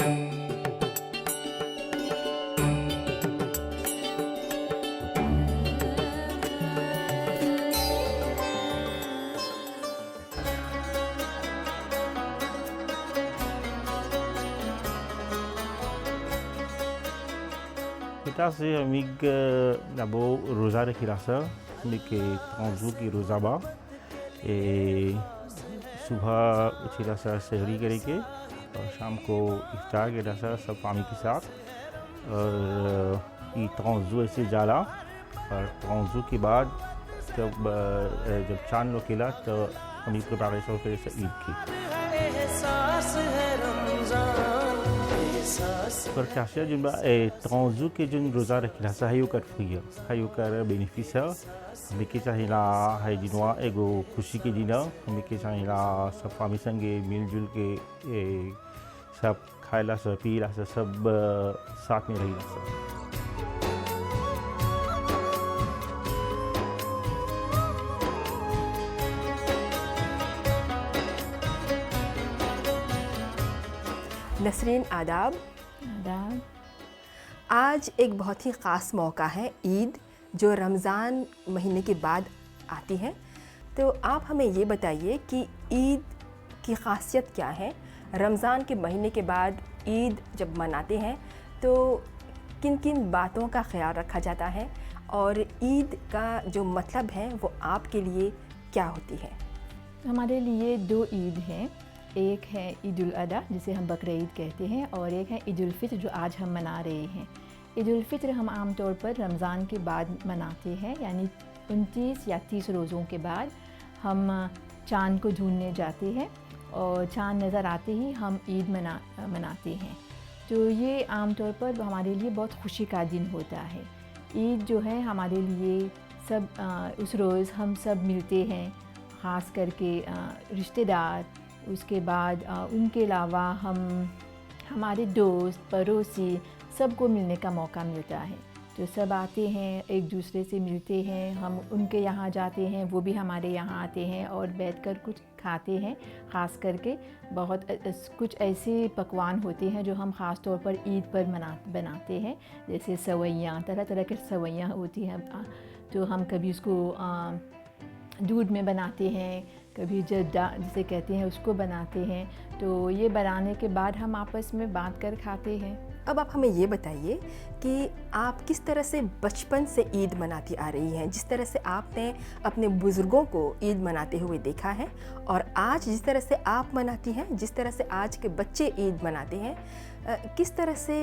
Kita c'est amig d'abord Rosa de Kirasa, mais que transu की रोज़ा बा सुबह उठिला सा सहरी करके और शाम को इफ्तार के सा सब फामी के साथ और ये transu ऐसे जाला और transu के बाद जब चांद लोकेला तो हमें प्रिपरेशन करे से ईद की पर काशिया जिन transu के जिन रोज़ा रखिला सा है यो कर फ्री है यो कर बेनिफिट है हमें के चाहिला है जिनवा एगो खुशी के दिन हमें के चाहिला सब फामी संगे मिलजुल के सब खाइला सब पीला सब साथ में रहिला सब नसरीन आदाब। आज एक बहुत ही ख़ास मौका है ईद जो रमज़ान महीने के बाद आती है, तो आप हमें ये बताइए कि ईद की ख़ासियत क्या है। रमज़ान के महीने के बाद ईद जब मनाते हैं तो किन किन बातों का ख्याल रखा जाता है और ईद का जो मतलब है वो आपके लिए क्या होती है। हमारे लिए दो ईद हैं, एक है ईद उल अदा जिसे हम बकरा ईद कहते हैं और एक है ईद उल फित्र जो आज हम मना रहे हैं। ईद उल फित्र हम आम तौर पर रमज़ान के बाद मनाते हैं, यानी 29 या 30 रोज़ों के बाद हम चाँद को ढूंढने जाते हैं और चाँद नज़र आते ही हम ईद मनाते हैं। तो ये आम तौर पर हमारे लिए बहुत खुशी का दिन होता है। ईद जो है हमारे लिए सब उस रोज़ हम सब मिलते हैं, ख़ास करके रिश्तेदार, उसके बाद उनके अलावा हमारे दोस्त पड़ोसी सबको मिलने का मौका मिलता है। तो सब आते हैं, एक दूसरे से मिलते हैं, हम उनके यहाँ जाते हैं, वो भी हमारे यहाँ आते हैं और बैठकर कुछ खाते हैं। ख़ास करके बहुत कुछ ऐसे पकवान होते हैं जो हम ख़ास तौर पर ईद पर बनाते हैं, जैसे सवैयाँ, तरह तरह के सवैयाँ होती हैं। तो हम कभी उसको दूध में बनाते हैं, कभी जद्दा जिसे कहते हैं उसको बनाते हैं। तो ये बनाने के बाद हम आपस में बांट कर खाते हैं। अब आप हमें ये बताइए कि आप किस तरह से बचपन से ईद मनाती आ रही हैं, जिस तरह से आपने अपने बुज़ुर्गों को ईद मनाते हुए देखा है और आज जिस तरह से आप मनाती हैं, जिस तरह से आज के बच्चे ईद मनाते हैं, किस तरह से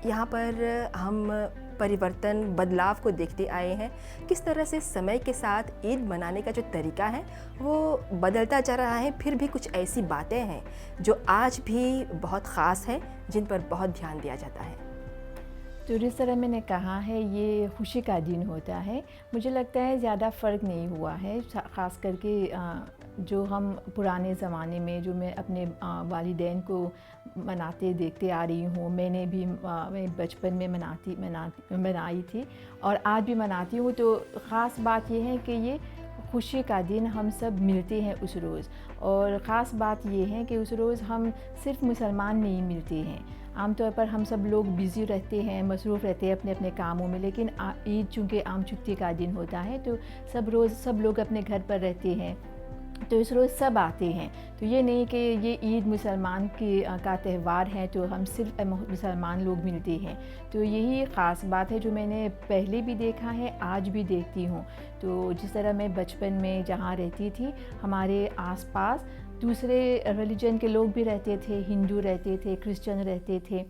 यहाँ पर हम परिवर्तन बदलाव को देखते आए हैं, किस तरह से समय के साथ ईद मनाने का जो तरीका है वो बदलता जा रहा है। फिर भी कुछ ऐसी बातें हैं जो आज भी बहुत ख़ास है, जिन पर बहुत ध्यान दिया जाता है। तो जिस तरह मैंने कहा है ये खुशी का दिन होता है, मुझे लगता है ज़्यादा फ़र्क नहीं हुआ है। ख़ास करके जो हम पुराने ज़माने में जो मैं अपने वालिदैन को मनाते देखते आ रही हूँ, मैंने भी मैं बचपन में मनाई थी और आज भी मनाती हूँ। तो ख़ास बात ये है कि ये खुशी का दिन हम सब मिलते हैं उस रोज़, और ख़ास बात ये है कि उस रोज़ हम सिर्फ मुसलमान नहीं मिलते हैं। आम तौर पर हम सब लोग बिज़ी रहते हैं, मसरूफ़ रहते हैं अपने अपने कामों में, लेकिन ईद चूँकि आम छुट्टी का दिन होता है तो सब लोग अपने घर पर रहते हैं, तो इस रोज़ सब आते हैं। तो ये नहीं कि ये ईद मुसलमान का त्यौहार है तो हम सिर्फ मुसलमान लोग मिलते हैं। तो यही ख़ास बात है जो मैंने पहले भी देखा है, आज भी देखती हूँ। तो जिस तरह मैं बचपन में जहाँ रहती थी, हमारे आसपास दूसरे रिलीजन के लोग भी रहते थे, हिंदू रहते थे, क्रिश्चियन रहते थे।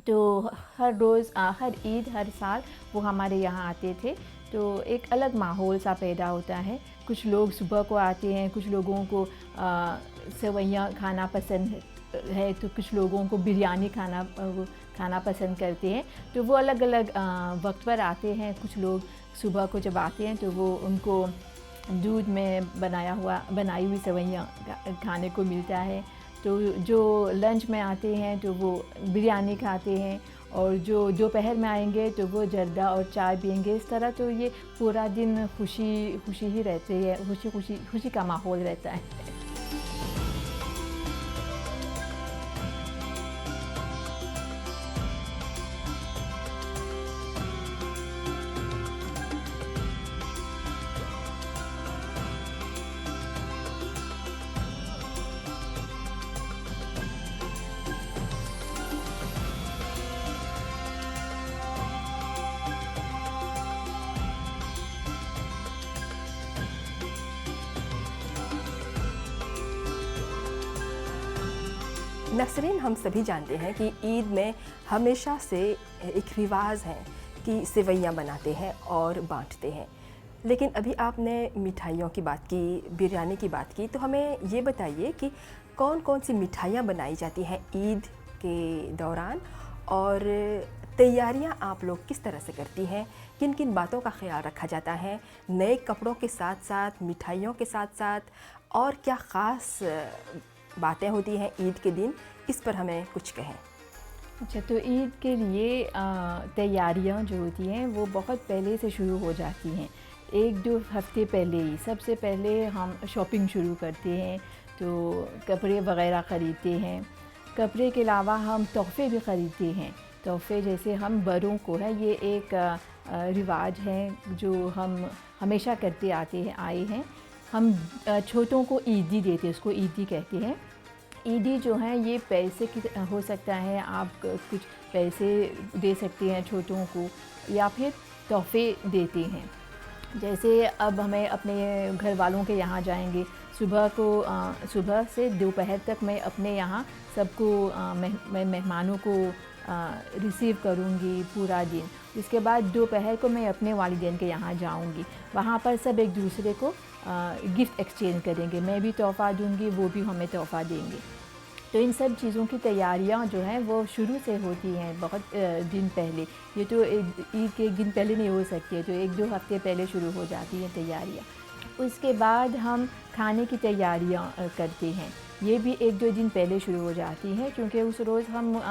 तो हर रोज़ हर ईद हर साल वो हमारे यहाँ आते थे, तो एक अलग माहौल सा पैदा होता है। कुछ लोग सुबह को आते हैं, कुछ लोगों को सेवइयाँ खाना पसंद है, तो कुछ लोगों को बिरयानी खाना पसंद करते हैं। तो वो अलग अलग वक्त पर आते हैं। कुछ लोग सुबह को जब आते हैं तो वो उनको दूध में बनाई हुई सेवइयाँ खाने को मिलता है। तो जो लंच में आते हैं तो वो बिरयानी खाते हैं, और जो दोपहर में आएंगे तो वो जर्दा और चाय पियेंगे। इस तरह तो ये पूरा दिन खुशी ही रहती है, खुशी का माहौल रहता है। नसरीन, हम सभी जानते हैं कि ईद में हमेशा से एक रिवाज है कि सेवइयाँ बनाते हैं और बांटते हैं। लेकिन अभी आपने मिठाइयों की बात की, बिरयानी की बात की, तो हमें ये बताइए कि कौन कौन सी मिठाइयाँ बनाई जाती हैं ईद के दौरान और तैयारियाँ आप लोग किस तरह से करती हैं, किन किन बातों का ख्याल रखा जाता है नए कपड़ों के साथ साथ, मिठाइयों के साथ साथ, और क्या ख़ास बातें होती हैं ईद के दिन, इस पर हमें कुछ कहें। अच्छा, तो ईद के लिए तैयारियां जो होती हैं वो बहुत पहले से शुरू हो जाती हैं। 1-2 हफ्ते पहले ही सबसे पहले हम शॉपिंग शुरू करते हैं, तो कपड़े वग़ैरह ख़रीदते हैं। कपड़े के अलावा हम तोहफ़े भी ख़रीदते हैं। तोहफ़े जैसे हम बड़ों को है, ये एक रिवाज है जो हम हमेशा करते आए हैं। हम छोटों को ईदी देते हैं, उसको ईदी कहते हैं। ईदी जो है ये पैसे की हो सकता है, आप कुछ पैसे दे सकते हैं छोटों को या फिर तोहफ़े देते हैं। जैसे अब हमें अपने घर वालों के यहाँ जाएंगे, सुबह से दोपहर तक मैं अपने यहाँ सबको मैं मेहमानों को रिसीव करूँगी पूरा दिन। इसके बाद दोपहर को मैं अपने वालिदैन के यहाँ जाऊँगी, वहाँ पर सब एक दूसरे को गिफ्ट एक्सचेंज करेंगे। मैं भी तोहफ़ा दूँगी, वो भी हमें तोहफ़ा देंगे। तो इन सब चीज़ों की तैयारियां जो हैं वो शुरू से होती हैं, बहुत दिन पहले। ये तो ईद के एक दिन पहले नहीं हो सकती है, तो 1-2 हफ्ते पहले शुरू हो जाती हैं तैयारियां। उसके बाद हम खाने की तैयारियां करते हैं, ये भी 1-2 दिन पहले शुरू हो जाती हैं, क्योंकि उस रोज़ हम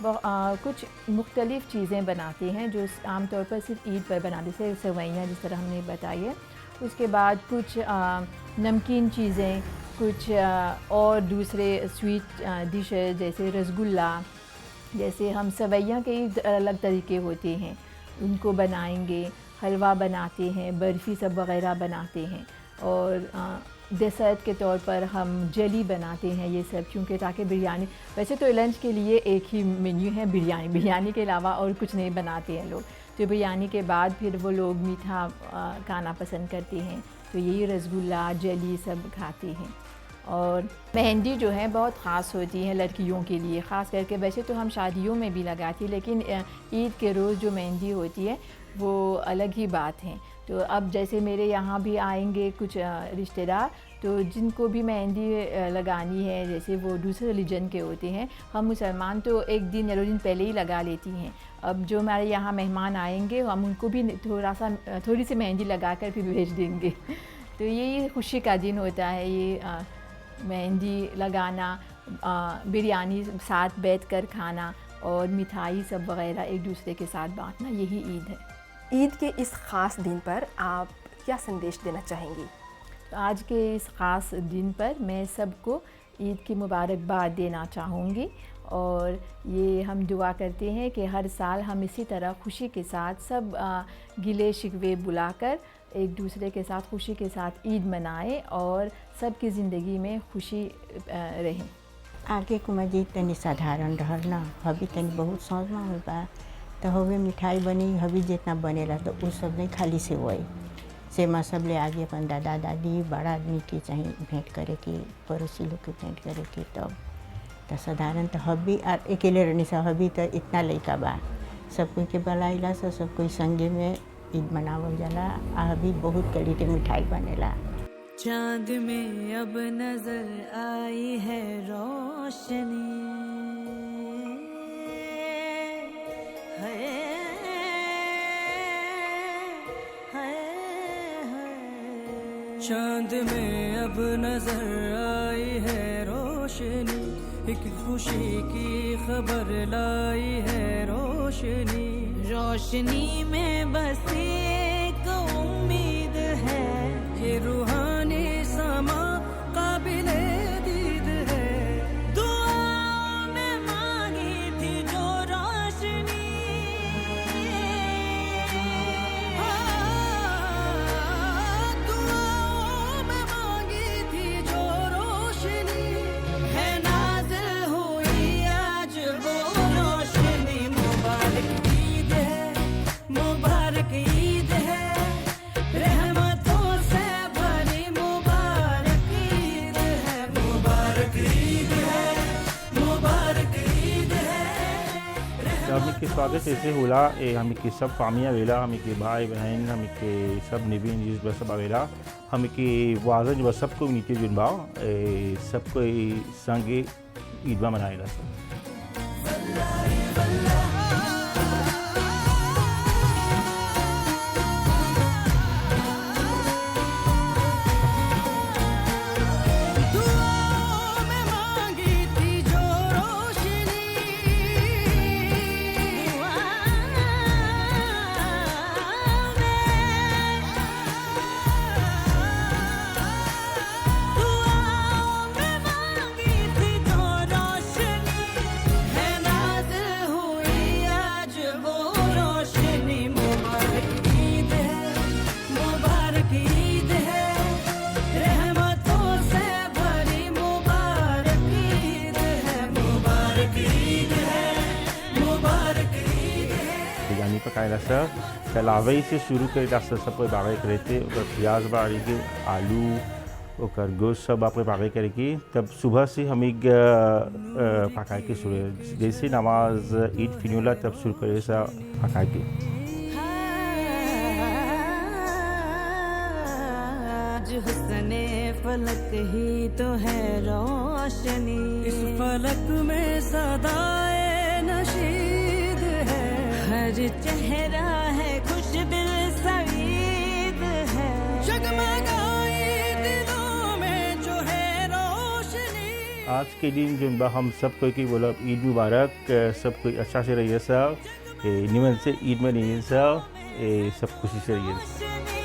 कुछ मुख्तलिफ़ चीज़ें बनाते हैं जो आमतौर पर सिर्फ ईद पर बनाते, जैसे सेवइयाँ जिस तरह हमने बताई है। उसके बाद कुछ नमकीन चीज़ें, कुछ और दूसरे स्वीट डिशेज जैसे रसगुल्ला, जैसे हम सेवइयाँ के अलग तरीके होते हैं, उनको बनाएंगे। हलवा बनाते हैं, बर्फ़ी सब वग़ैरह बनाते हैं। और डेसर्ट के तौर पर हम जली बनाते हैं, ये सब, क्योंकि ताकि बिरयानी, वैसे तो लंच के लिए एक ही मेन्यू है बिरयानी के अलावा और कुछ नहीं बनाते हैं लोग। तो बिरयानी के बाद फिर वो लोग मीठा खाना पसंद करते हैं, तो यही रसगुल्ला, जली सब खाते हैं। और मेहंदी जो है बहुत ख़ास होती है लड़कियों के लिए, ख़ास करके। वैसे तो हम शादियों में भी लगाती हैं, लेकिन ईद के रोज़ जो मेहंदी होती है वो अलग ही बात है। तो अब जैसे मेरे यहाँ भी आएंगे कुछ रिश्तेदार, तो जिनको भी मेहंदी लगानी है, जैसे वो दूसरे रिलीजन के होते हैं, हम मुसलमान तो 1 दिन या 2 दिन पहले ही लगा लेती हैं। अब जो हमारे यहाँ मेहमान आएंगे, हम उनको भी थोड़ी सी मेहंदी लगा कर फिर भेज देंगे। तो यही खुशी का दिन होता है, ये मेहंदी लगाना, बिरयानी साथ बैठकर खाना और मिठाई सब वग़ैरह एक दूसरे के साथ बांटना, यही ईद है। ईद के इस ख़ास दिन पर आप क्या संदेश देना चाहेंगी? तो आज के इस ख़ास दिन पर मैं सबको ईद की मुबारकबाद देना चाहूँगी, और ये हम दुआ करते हैं कि हर साल हम इसी तरह खुशी के साथ सब गिले शिकवे बुलाकर एक दूसरे के साथ खुशी के साथ ईद मनाएं और सबकी ज़िंदगी में खुशी रहे। आगे को मजीद तनी साधारण रहल ना, हबी तनी बहुत सोच में हो बा, तो हवे मिठाई बनी, हबी जितना बनेला तो वो सब नहीं, खाली से माँ सब ले आगे अपन दादा दादी बड़ा आदमी के चाहिए भेंट करे की, पड़ोसी लोग के भेंट करे की, तब तो साधारण तो हबी और अकेले रहने से हबी तो इतना लड़का बा, सब कोई के बुलाइला से सब कोई संगे में ईद मनावल जाला। हबी बहुत कड़ी के मिठाई बनेला। चाँद में अब नजर आई है रोशनी, चाँद में अब नजर आई है रोशनी, एक खुशी की खबर लाई है रोशनी। रोशनी में बस एक उम्मीद है, ये रूहानी समा काबिले दीद है। दुआ में मांगी थी जो रोशनी, दुआ में मांगी थी जो रोशनी, है नाज़िल हुई आज वो रोशनी। मुबारक ईद है, मुबारक ईद है, रहमतों से भरी के स्वागत ऐसे होला हमें के सब फामी आवेला, हमें के भाई बहन, हमें के सब निवीन जिस बस सब आवेला, हमें के वाजन जो सब कम्युनिटी जुन बा सब कोई संगे ईद बा मनाएला सब। बिरयानी पकाएला सर कलावे से शुरू करेला सर सब कोई बागे करते ओकर प्याज बाड़ी के आलू ओकर गोश्त सब आप बागे करेगी तब सुबह से हम एक पकाए के शुरू जैसे नमाज ईद फिनूला तब शुरू करे सा पकाए के। आज हुस्ने फलक ही तो है रोशनी, इस फलक में सदाए नशीद है, हर चेहरा है खुश दिल सईद है, जगमगाई दिलों में जो है रोशनी। आज के दिन जो हम सब कोई की बोला ईद मुबारक, सब कोई अच्छा से रहिए सर, निमन से ईद में रहिए सर, सब खुशी से रहिए।